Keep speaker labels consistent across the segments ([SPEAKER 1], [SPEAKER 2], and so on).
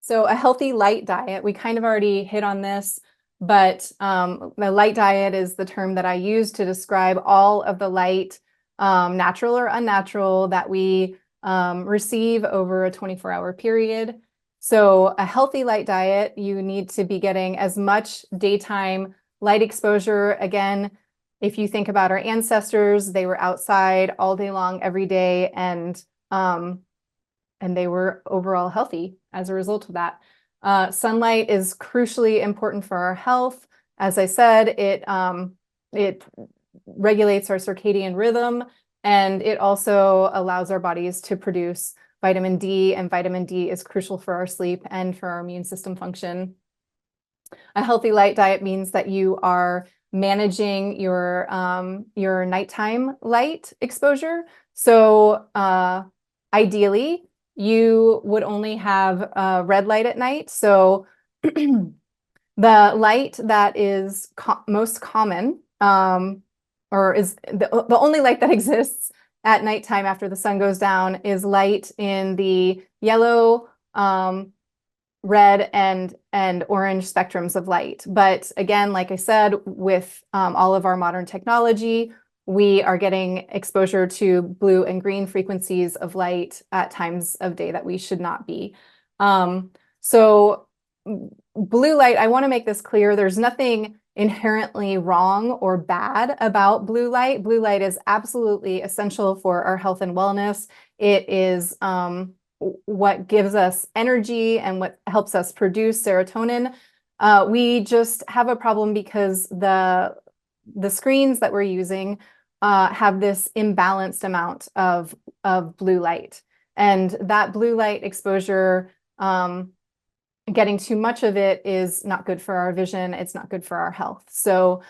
[SPEAKER 1] So a healthy light diet, we kind of already hit on this, but the light diet is the term that I use to describe all of the light, natural or unnatural, that we receive over a 24-hour period. So a healthy light diet, you need to be getting as much daytime light exposure. Again, if you think about our ancestors, they were outside all day long, every day, and they were overall healthy as a result of that. Sunlight is crucially important for our health. As I said, it regulates our circadian rhythm, and it also allows our bodies to produce vitamin D, and vitamin D is crucial for our sleep and for our immune system function. A healthy light diet means that you are managing your nighttime light exposure. So ideally, you would only have red light at night. So the light that is most common, or is the only light that exists at nighttime after the sun goes down, is light in the yellow, red, and orange spectrums of light. But again, like I said, with all of our modern technology, we are getting exposure to blue and green frequencies of light at times of day that we should not be. So blue light, I want to make this clear, there's nothing inherently wrong or bad about blue light. Blue light is absolutely essential for our health and wellness. It is what gives us energy and what helps us produce serotonin. We just have a problem because the screens that we're using have this imbalanced amount of blue light, and that blue light exposure, getting too much of it is not good for our vision. It's not good for our health. So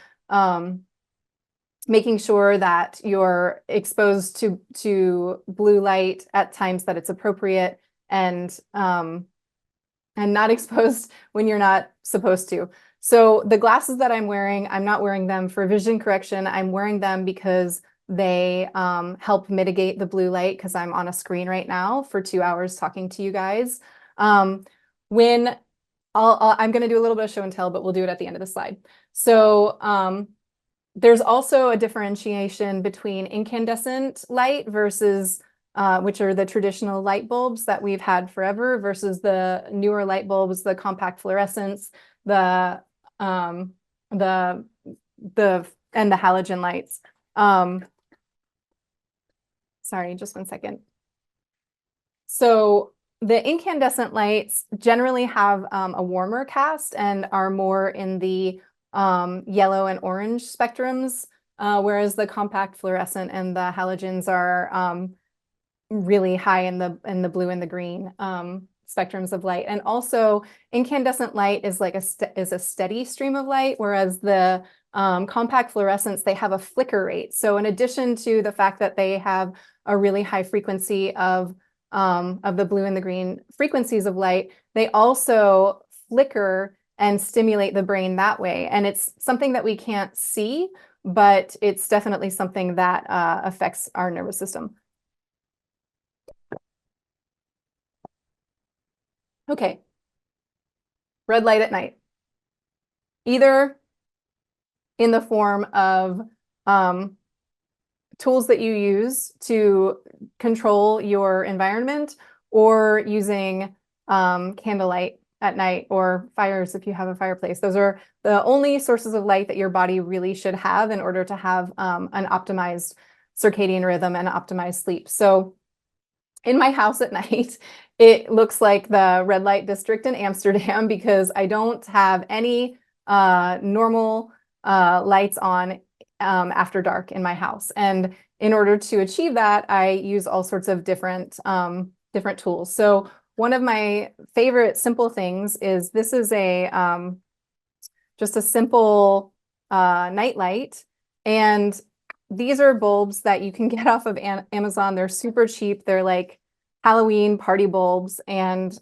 [SPEAKER 1] making sure that you're exposed to blue light at times that it's appropriate, and not exposed when you're not supposed to. So the glasses that I'm wearing, I'm not wearing them for vision correction. I'm wearing them because they help mitigate the blue light, because I'm on a screen right now for 2 hours talking to you guys. When I'm going to do a little bit of show and tell, but we'll do it at the end of the slide. So there's also a differentiation between incandescent light versus which are the traditional light bulbs that we've had forever, versus the newer light bulbs, the compact fluorescents, and the halogen lights. Sorry, just 1 second. So the incandescent lights generally have a warmer cast and are more in the yellow and orange spectrums, whereas the compact fluorescent and the halogens are really high in the blue and the green spectrums of light. And also, incandescent light is like a steady stream of light, whereas the compact fluorescents, they have a flicker rate. So in addition to the fact that they have a really high frequency of the blue and the green frequencies of light, they also flicker and stimulate the brain that way. And it's something that we can't see, but it's definitely something that affects our nervous system. Okay, red light at night, either in the form of tools that you use to control your environment, or using candlelight at night, or fires if you have a fireplace. Those are the only sources of light that your body really should have in order to have an optimized circadian rhythm and optimized sleep. So in my house at night, it looks like the red light district in Amsterdam, because I don't have any normal lights on after dark in my house. And in order to achieve that, I use all sorts of different tools. So one of my favorite simple things is, this is just a simple night light. And these are bulbs that you can get off of Amazon. They're super cheap. They're like Halloween party bulbs, and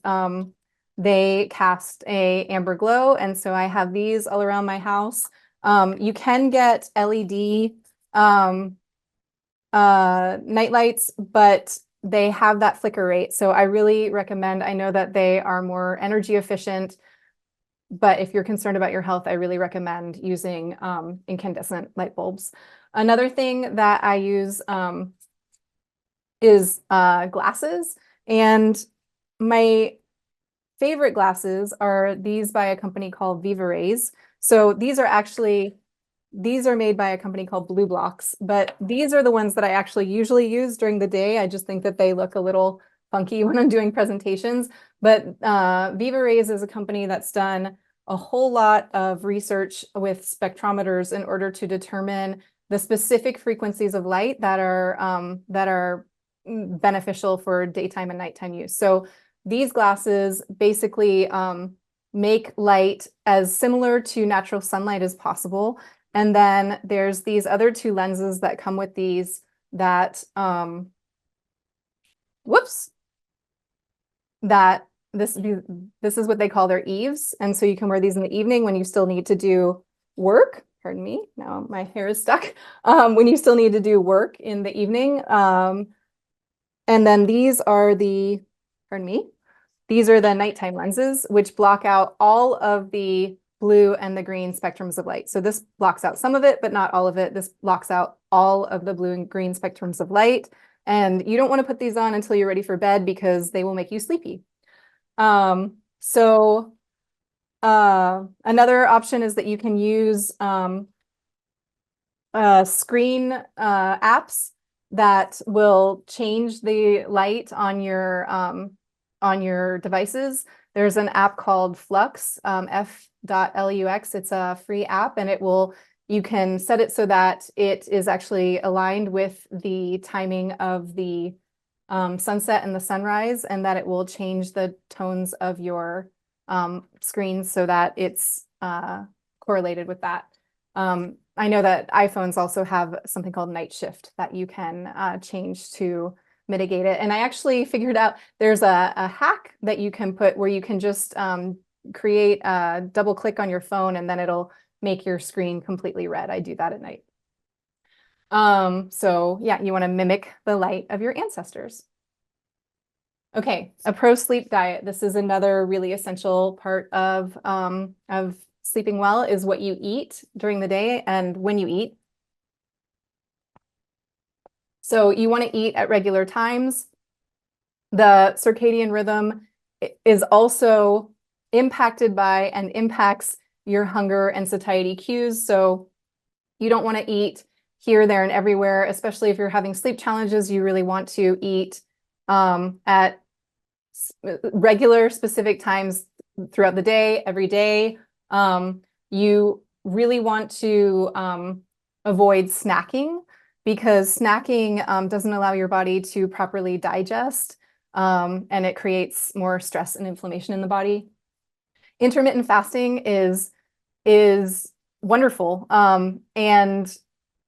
[SPEAKER 1] they cast a amber glow. And so I have these all around my house. You can get LED night lights, but they have that flicker rate. So I really recommend, I know that they are more energy efficient, but if you're concerned about your health, I really recommend using incandescent light bulbs. Another thing that I use is glasses. And my favorite glasses are these by a company called Viva Rays. So these are made by a company called Blue Blocks, but these are the ones that I actually usually use during the day. I just think that they look a little funky when I'm doing presentations. But Viva Rays is a company that's done a whole lot of research with spectrometers in order to determine the specific frequencies of light that are beneficial for daytime and nighttime use. So these glasses basically make light as similar to natural sunlight as possible. And then there's these other two lenses that come with these that, that this is what they call their eaves. And so you can wear these in the evening when you still need to do work. Pardon me, now my hair is stuck. When you still need to do work in the evening. And then these are the, pardon me, these are the nighttime lenses, which block out all of the blue and the green spectrums of light. So this blocks out some of it, but not all of it. This blocks out all of the blue and green spectrums of light. And you don't want to put these on until you're ready for bed because they will make you sleepy. Another option is that you can use screen apps that will change the light on your devices. There's an app called Flux, F.lux. It's a free app, and you can set it so that it is actually aligned with the timing of the sunset and the sunrise, and that it will change the tones of your screens so that it's correlated with that. I know that iPhones also have something called night shift that you can change to mitigate it. And I actually figured out there's a hack that you can put where you can just create a double click on your phone and then it'll make your screen completely red. I do that at night. So yeah, you want to mimic the light of your ancestors. Okay, a pro sleep diet. This is another really essential part of sleeping well is what you eat during the day and when you eat. So you want to eat at regular times. The circadian rhythm is also impacted by and impacts your hunger and satiety cues. So you don't want to eat here, there, and everywhere, especially if you're having sleep challenges. You really want to eat at regular, specific times throughout the day, every day. You really want to avoid snacking because snacking doesn't allow your body to properly digest, and it creates more stress and inflammation in the body. Intermittent fasting is wonderful. And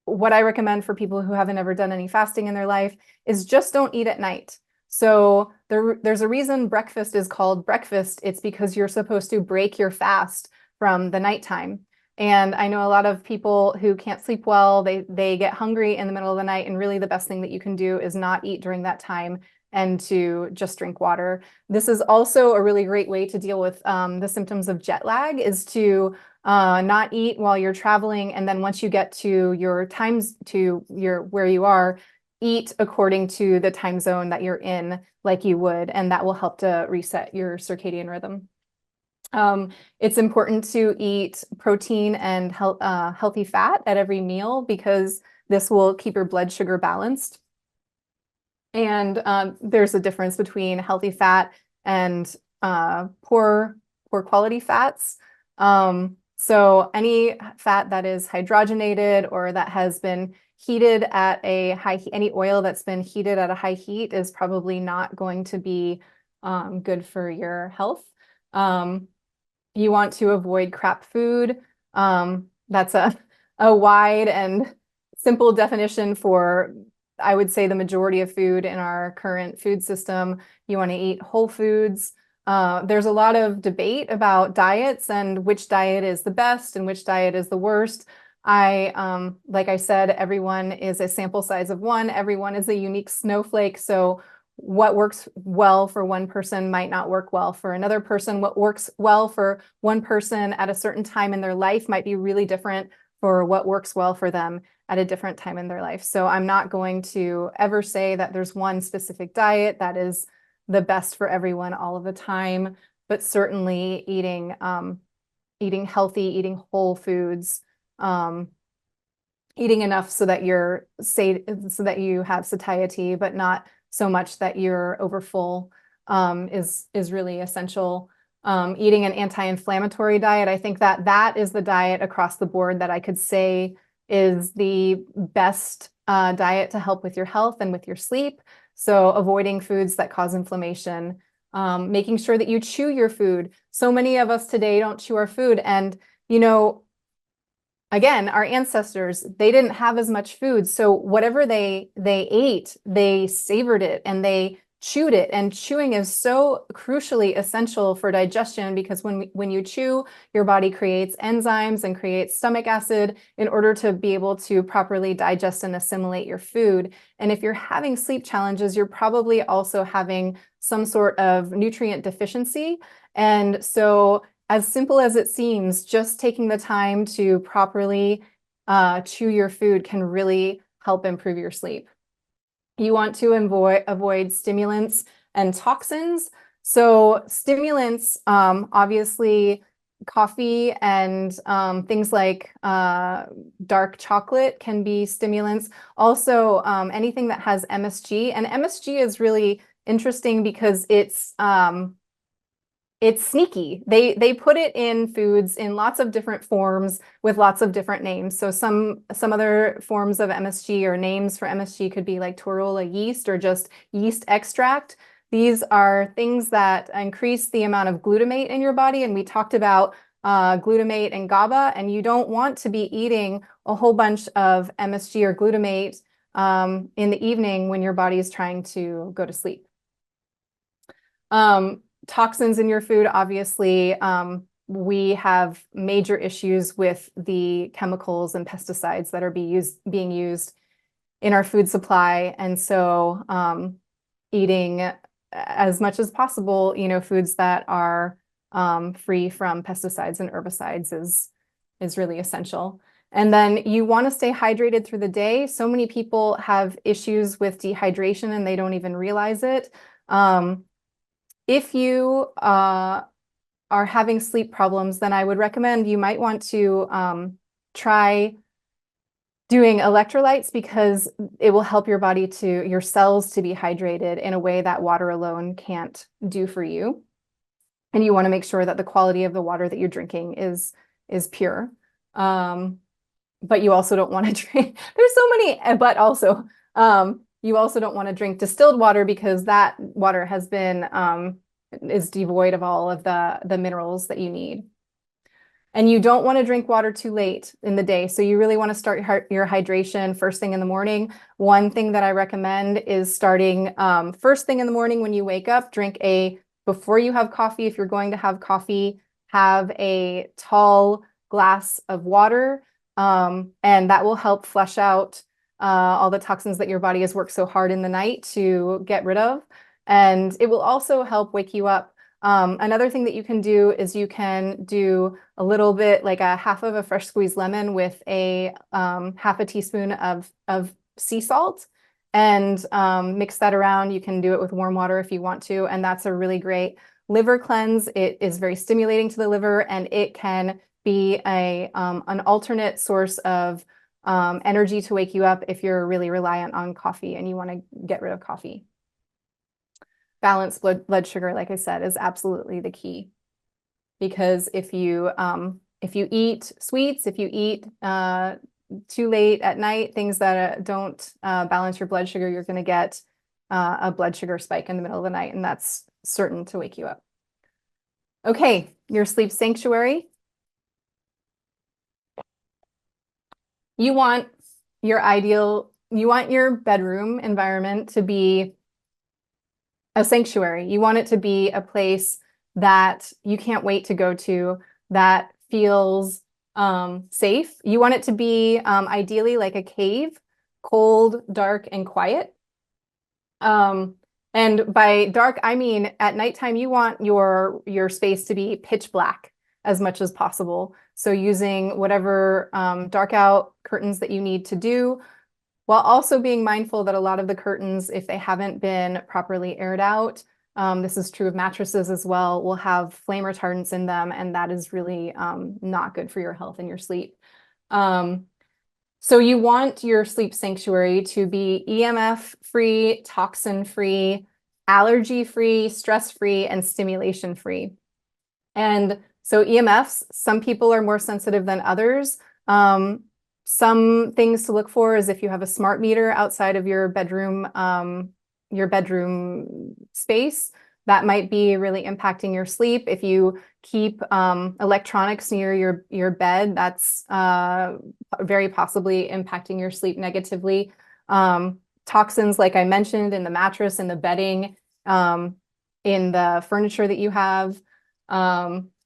[SPEAKER 1] what I recommend for people who haven't ever done any fasting in their life is just don't eat at night. So there's a reason breakfast is called breakfast. It's because you're supposed to break your fast from the nighttime. And I know a lot of people who can't sleep well, they get hungry in the middle of the night, and really the best thing that you can do is not eat during that time and to just drink water. This is also a really great way to deal with the symptoms of jet lag, is to not eat while you're traveling, and then once you get to your times to where you are, eat according to the time zone that you're in, like you would, and that will help to reset your circadian rhythm. It's important to eat protein and healthy fat at every meal because this will keep your blood sugar balanced. And there's a difference between healthy fat and poor quality fats. So any fat that is hydrogenated or that has been heated at a high heat, any oil that's been heated at a high heat is probably not going to be good for your health. You want to avoid crap food. That's a wide and simple definition for, I would say, the majority of food in our current food system. You want to eat whole foods. There's a lot of debate about diets and which diet is the best and which diet is the worst. Like I said, everyone is a sample size of one. Everyone is a unique snowflake. So what works well for one person might not work well for another person. What works well for one person at a certain time in their life might be really different for what works well for them at a different time in their life. So I'm not going to ever say that there's one specific diet that is the best for everyone all of the time, but certainly eating healthy, eating whole foods, eating enough so that you have satiety, but not so much that you're overfull, is really essential. Eating an anti-inflammatory diet, I think that is the diet across the board that I could say is the best diet to help with your health and with your sleep. So avoiding foods that cause inflammation, making sure that you chew your food. So many of us today don't chew our food, and again, our ancestors, they didn't have as much food. So whatever they ate, they savored it and they chewed it. And chewing is so crucially essential for digestion, because when you chew, your body creates enzymes and creates stomach acid in order to be able to properly digest and assimilate your food. And if you're having sleep challenges, you're probably also having some sort of nutrient deficiency. And so, as simple as it seems, just taking the time to properly chew your food can really help improve your sleep. You want to avoid stimulants and toxins. So stimulants, obviously, coffee and things like dark chocolate can be stimulants. Also, anything that has MSG. And MSG is really interesting because it's sneaky. They put it in foods in lots of different forms with lots of different names. So some other forms of MSG or names for MSG could be like Torula yeast or just yeast extract. These are things that increase the amount of glutamate in your body. And we talked about glutamate and GABA, and you don't want to be eating a whole bunch of MSG or glutamate in the evening when your body is trying to go to sleep. Toxins in your food, obviously, we have major issues with the chemicals and pesticides that are being used in our food supply. And so eating as much as possible, foods that are free from pesticides and herbicides is really essential. And then you want to stay hydrated through the day. So many people have issues with dehydration and they don't even realize it. If you are having sleep problems, then I would recommend you might want to try doing electrolytes, because it will help your cells to be hydrated in a way that water alone can't do for you. And you want to make sure that the quality of the water that you're drinking is pure. But you also don't want to drink. There's so many, but also you also don't want to drink distilled water, because that water has been is devoid of all of the minerals that you need. And you don't want to drink water too late in the day. So you really want to start your hydration first thing in the morning. One thing that I recommend is starting first thing in the morning when you wake up, before you have coffee, if you're going to have coffee, have a tall glass of water. And that will help flush out all the toxins that your body has worked so hard in the night to get rid of. And it will also help wake you up. Another thing that you can do is you can do a little bit, like a half of a fresh squeezed lemon with a half a teaspoon of sea salt, and mix that around. You can do it with warm water if you want to. And that's a really great liver cleanse. It is very stimulating to the liver, and it can be an alternate source of energy to wake you up if you're really reliant on coffee and you want to get rid of coffee. Balanced blood sugar, like I said, is absolutely the key, because if you eat sweets, if you eat too late at night, things that don't balance your blood sugar, you're going to get a blood sugar spike in the middle of the night, and that's certain to wake you up. Okay, your sleep sanctuary. You want your bedroom environment to be a sanctuary. You want it to be a place that you can't wait to go to, that feels safe. You want it to be ideally like a cave, cold, dark, and quiet. And by dark, I mean at nighttime, you want your space to be pitch black as much as possible. So using whatever dark out curtains that you need to do, while also being mindful that a lot of the curtains, if they haven't been properly aired out, this is true of mattresses as well, will have flame retardants in them, and that is really not good for your health and your sleep. So you want your sleep sanctuary to be EMF-free, toxin-free, allergy-free, stress-free, and stimulation-free. And so EMFs, some people are more sensitive than others. Some things to look for is if you have a smart meter outside of your bedroom space, that might be really impacting your sleep. If you keep electronics near your bed, that's very possibly impacting your sleep negatively. Toxins, like I mentioned, in the mattress, in the bedding, in the furniture that you have.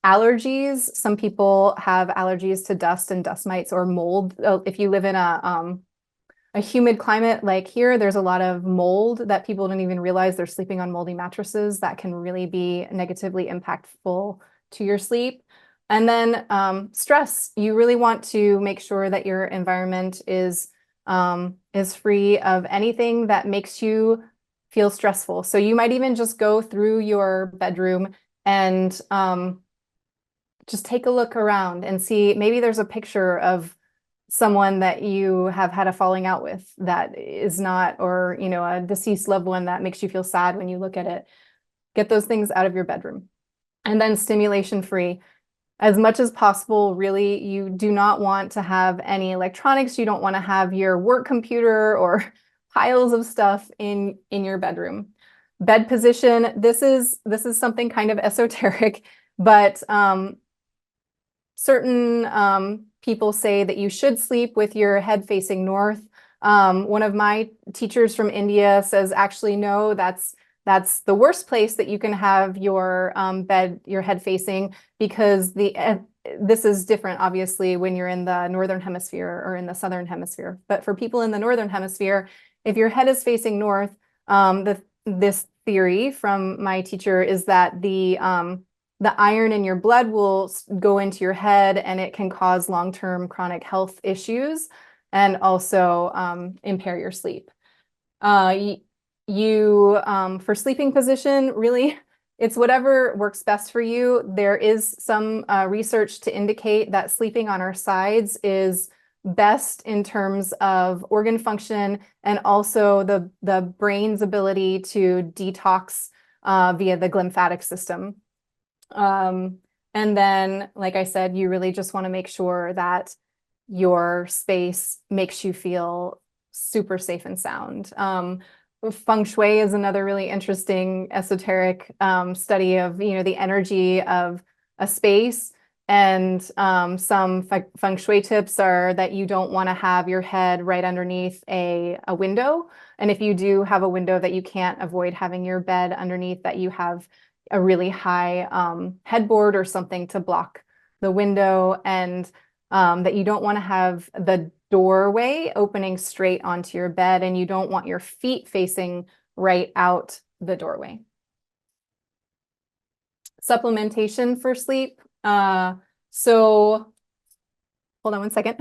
[SPEAKER 1] Allergies, some people have allergies to dust and dust mites or mold. If you live in a humid climate like here, there's a lot of mold that people don't even realize they're sleeping on moldy mattresses. That can really be negatively impactful to your sleep. And then stress. You really want to make sure that your environment is free of anything that makes you feel stressful. So you might even just go through your bedroom and just take a look around and see, maybe there's a picture of someone that you have had a falling out with that is not, or, you know, a deceased loved one that makes you feel sad when you look at it. Get those things out of your bedroom. And then stimulation free. As much as possible, really, you do not want to have any electronics. You don't want to have your work computer or piles of stuff in your bedroom. Bed position, this is something kind of esoteric, but certain people say that you should sleep with your head facing north. One of my teachers from India says, actually, no, that's the worst place that you can have your your head facing, because this is different, obviously, when you're in the northern hemisphere or in the southern hemisphere. But for people in the northern hemisphere, if your head is facing north, this theory from my teacher is that the iron in your blood will go into your head, and it can cause long-term chronic health issues and also impair your sleep. For sleeping position, really, it's whatever works best for you. There is some research to indicate that sleeping on our sides is best in terms of organ function and also the brain's ability to detox via the glymphatic system. And then, like I said, you really just want to make sure that your space makes you feel super safe and sound. Feng Shui is another really interesting esoteric study of, you know, the energy of a space. And some Feng Shui tips are that you don't want to have your head right underneath a window. And if you do have a window, that you can't avoid having your bed underneath, that you have a really high headboard or something to block the window, and that you don't want to have the doorway opening straight onto your bed, and you don't want your feet facing right out the doorway. Supplementation for sleep. So hold on one second.